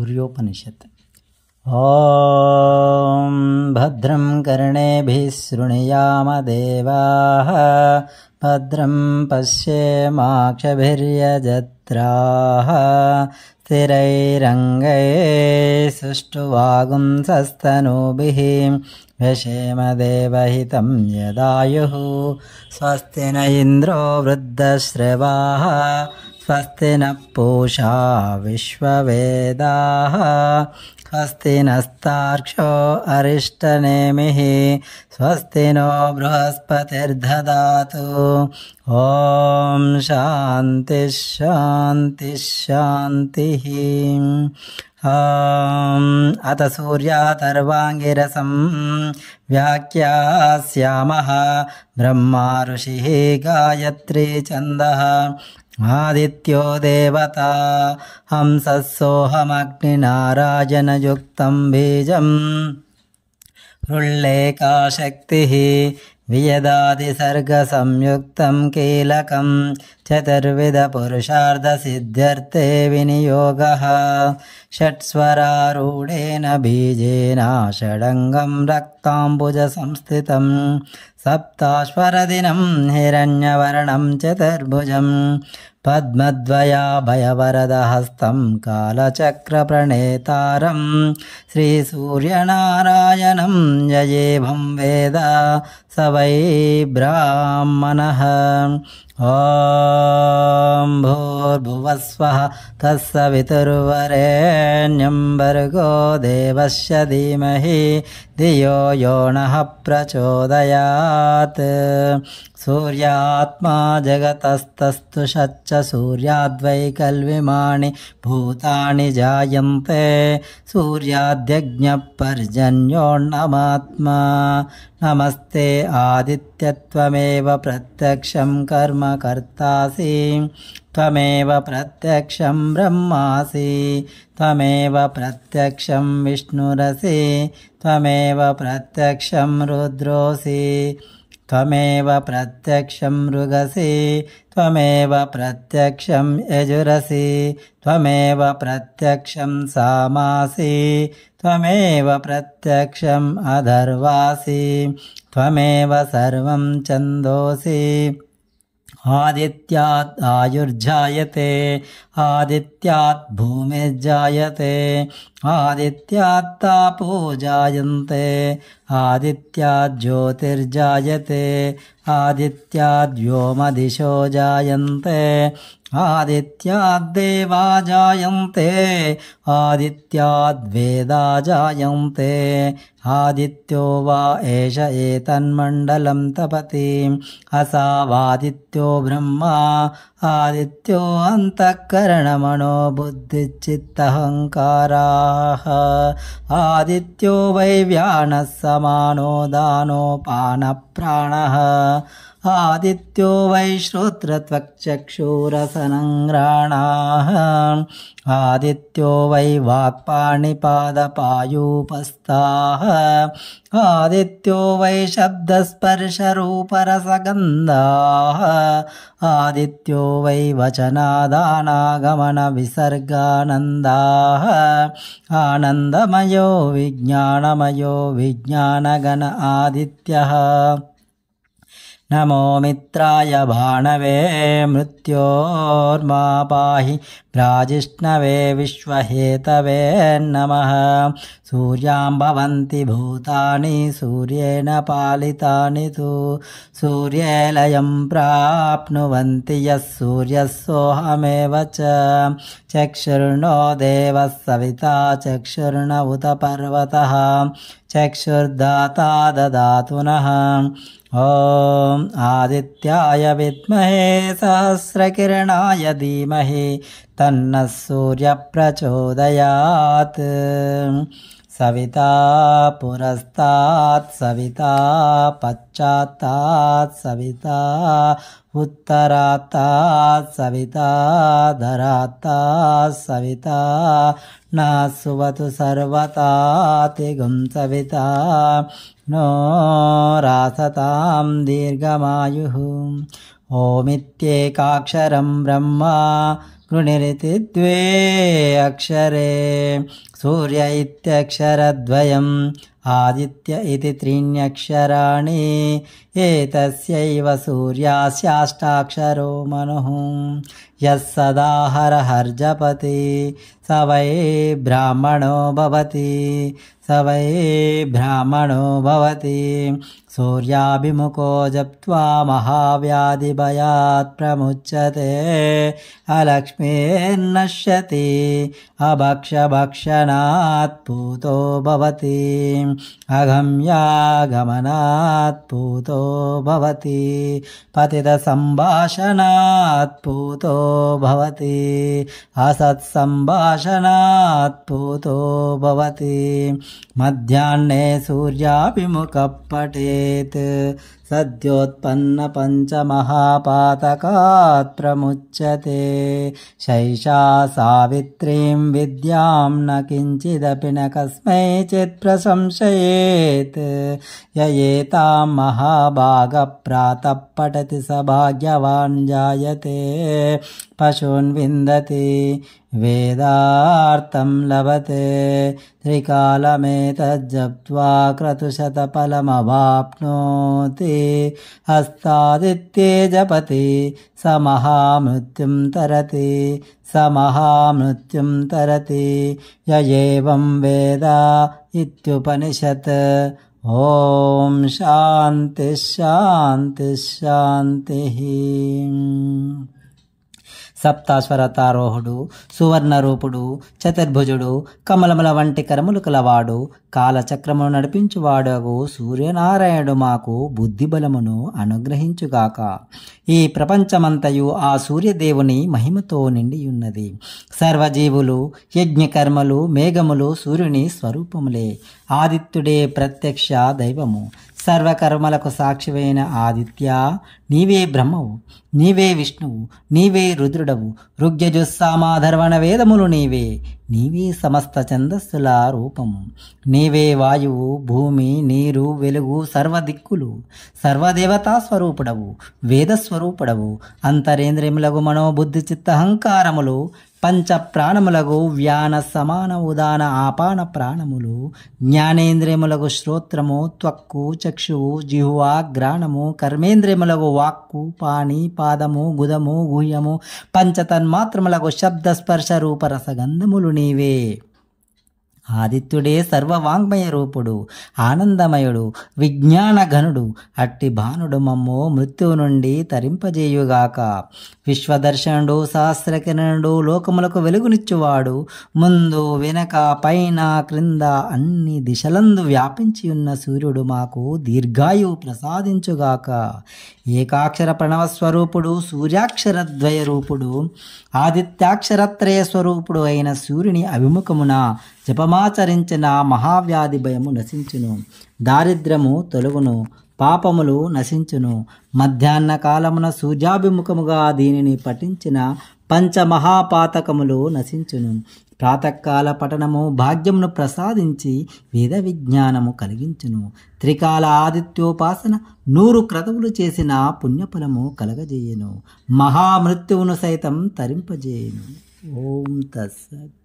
तुर्योपनिषत्। ॐ भद्रं कर्णेभिः शृणुयाम देवाः भद्रं पश्येमाक्षभिर्यजत्राः स्थिरैरङ्गैः सुष्ठुवागुंसस्तनूभिः व्यशेम देवहितं यदायुः। स्वस्ति न इन्द्रो वृद्धश्रवाः स्वस्ति नः पूषा विश्ववेदाः स्वस्ति नस्तार्क्ष्यो अरिष्टनेमिः स्वस्ति नो बृहस्पतिर्दधातु। ॐ शान्तिः शान्तिः शान्तिः। अथ सूर्यातर्वाङ्गिरसं व्याख्यास्यामः ब्रह्मा ऋषिः गायत्री छन्दः आदित्यो देवता हंसः सोऽहमग्निनारायणयुक्तं बीजं हृल्लेखा शक्तिः वियदादिसर्गसंयुक्तं कीलकं चतुर्विधपुरुषार्थसिद्ध्यर्थे विनियोगः। षट्स्वरारूढेन बीजेन षडङ्गं रक्ताम्बुजसंस्थितं सप्ताश्वरदिनं हिरण्यवर्णं चतुर्भुजं पद्मद्वयाभयवरदहस्तं कालचक्रप्रणेतारं श्रीसूर्यनारायणं ययेभं वेद स वै ब्राह्मणः। ॐ भूर्भुवस्वः तत्सवितुर्वरेण्यं भर्गो देवस्य धीमहि धियो यो नः प्रचोदयात्। सूर्यात्मा जगतस्तस्तु षच्च सूर्याद्वै कल्विमानि भूतानि जायन्ते सूर्याद्यज्ञपर्जन्योऽन्नमात्मा। नमस्ते आदित्यत्वमेव प्रत्यक्षं कर्म कर्तासि त्वमेव प्रत्यक्षं ब्रह्मासि त्वमेव प्रत्यक्षं विष्णुरसि त्वमेव प्रत्यक्षं रुद्रोऽसि त्वमेव प्रत्यक्षं मृगसि त्वमेव प्रत्यक्षं यजुरसि त्वमेव प्रत्यक्षं सामासि त्वमेव प्रत्यक्षम् अधर्वासि त्वमेव सर्वं छन्दोसि। आदित्यात् आयुर्जायते आदित्यात् भूमिर्जायते आदित्यात् तापो जायन्ते आदित्यात् ज्योतिर्जायते आदित्यात् व्योमदिशो जायन्ते आदित्यात् देवा जायन्ते आदित्यात् वेदा जायन्ते आदित्यो वा एष एतन्मण्डलं तपति असावादित्यो ब्रह्मा आदित्यो अन्तःकरणमनो बुद्धिश्चित्तहङ्काराः आदित्यो वै व्यानः समानो दानोपानप्राणः आदित्यो वै श्रोत्रत्वक्चक्षुरसनङ्घ्राणाः आदित्यो वै वाक्पाणिपादपायूपस्थाः आदित्यो वै शब्दस्पर्शरूपरसगन्धाः आदित्यो वै वचनादानागमनविसर्गानन्दाः आनन्दमयो विज्ञानमयो विज्ञानगण आदित्यः। नमो मित्राय भाणवे मृत्योर्मा पाहि प्राजिष्णवे विश्वहेतवे नमः। सूर्यां भवन्ति भूतानि सूर्येण पालितानि तु सूर्ये लयं प्राप्नुवन्ति यः सूर्यः सोऽहमेव च। चक्षुर्नो देवः सविता चक्षुर्न उत पर्वतः चक्षुर्दाता ददातु नः। ॐ आदित्याय विद्महे सहस्रकिरणाय धीमहि तन्नः सूर्यः प्रचोदयात्। सविता पुरस्तात् सविता पश्चात्तात् सविता उत्तरात्तात् सविता धरात्तात् सविता न सुवतु सर्वतातिगुं सविता नो रासतां दीर्घमायुः। ओमित्येकाक्षरं ब्रह्मा గృణిరితి ద్వే అక్షరే సూర్య ఇత్యక్షరద్వయం ఆదిత్య ఇది త్రీణ్యక్షరాణి ఏతస్యైవ సూర్యాస్యాష్టాక్షరో మనుః యస్సదా హరహర్జపతి స వై బ్రాహ్మణో భవతి స వై బ్రాహ్మణో భవతి సూర్యాభిముఖో జప్త్వా మహావ్యాధిభయాత్ ప్రముచ్యతే అలక్ష్మీర్నశ్యతి అభక్షభక్షణాత్ పూతో భవతి అగమ్యాగమనాత్ పూతో భవతి పతిత సంభాషణాత్ పూతో భవతి అసత్సంభాషణాత్ పూతో భవతి మధ్యాహ్నే సూర్యాభిముఖ పఠేత్ సద్యోత్పన్న పంచమహాపాతకాత్ ప్రముచ్యతే శైషా సావిత్రీం విద్యాం న కించిదపి న కస్మైచిత్ ప్రశంసయేత్ యయేతాం మహాభాగ ప్రాతః పఠతి స భాగ్యవాన్ జాయతే పశూన్ విందతి వేదార్థం లభతే త్రికాలమేతజ్జప్త్వా క్రతుశతఫలమవాప్నోతి హస్తాదిత్యే జపతి స మహామృత్యుం తరతి స మహామృత్యుం తరతి య ఏవం వేద ఇత్యుపనిషత్. ఓం శాంతి శాంతి శాంతి. సప్తాశ్వరతారోహుడు, సువర్ణరూపుడు, చతుర్భుజుడు, కమలముల వంటి కరములు కలవాడు, కాలచక్రమును నడిపించువాడగు సూర్యనారాయణుడు మాకు బుద్ధిబలమును అనుగ్రహించుగాక. ఈ ప్రపంచమంతయు ఆ సూర్యదేవుని మహిమతో నిండియున్నది. సర్వజీవులు, యజ్ఞకర్మలు, మేఘములు సూర్యుని స్వరూపములే. ఆదిత్యుడే ప్రత్యక్ష దైవము. సర్వకర్మలకు సాక్షివైన ఆదిత్య, నీవే బ్రహ్మవు, నీవే విష్ణువు, నీవే రుద్రుడవు. ఋగ్యజుస్సామాధర్వణ వేదములు నీవే. నీవే సమస్త ఛందస్సుల రూపము. నీవే వాయువు, భూమి, నీరు, వెలుగు, సర్వదిక్కులు. సర్వదేవతా స్వరూపుడవు, వేదస్వరూపుడవు. అంతరేంద్రియములగు మనోబుద్ధి చిత్తహంకారములు, పంచ ప్రాణములగు వ్యాన సమాన ఉదాన ఆపాన ప్రాణములు, జ్ఞానేంద్రియములగు శ్రోత్రము, త్వక్కు, చక్షువు, జిహ్వా, గ్రాణము, కర్మేంద్రియములగు వాక్కు, పాణి, పాదము, గుదము, గుహ్యము, పంచతన్మాత్రములగు శబ్ద స్పర్శ రూప రసగంధములు నీవే. ఆదిత్యుడే సర్వవాంగ్మయ రూపుడు, ఆనందమయుడు, విజ్ఞానఘనుడు. అట్టి భానుడు మమ్ము మృత్యువు నుండి తరింపజేయుగాక. విశ్వదర్శనుడు, సహస్రకిరణుడు, లోకములకు వెలుగునిచ్చువాడు. ముందు వెనక పైన క్రింద అన్ని దిశలందు వ్యాపించి ఉన్న సూర్యుడు మాకు దీర్ఘాయువు ప్రసాదించుగాక. ఏకాక్షర ప్రణవ స్వరూపుడు, సూర్యాక్షరద్వయ రూపుడు, ఆదిత్యాక్షరత్రయ స్వరూపుడు అయిన సూర్యుని అభిముఖమున జపమాచరించిన మహావ్యాధి భయము నశించును, దారిద్ర్యము తొలగును, పాపములు నశించును. మధ్యాహ్న కాలమున సూర్యాభిముఖముగా దీనిని పఠించిన పంచమహాపాతకములు నశించును. ప్రాతకాల పఠనము భాగ్యమును ప్రసాదించి వేద విజ్ఞానము కలిగించును. త్రికాల ఆదిత్యోపాసన 100 క్రతువులు చేసిన పుణ్యఫలము కలగజేయును. మహామృత్యువును సైతం తరింపజేయును. ఓం తత్సత్.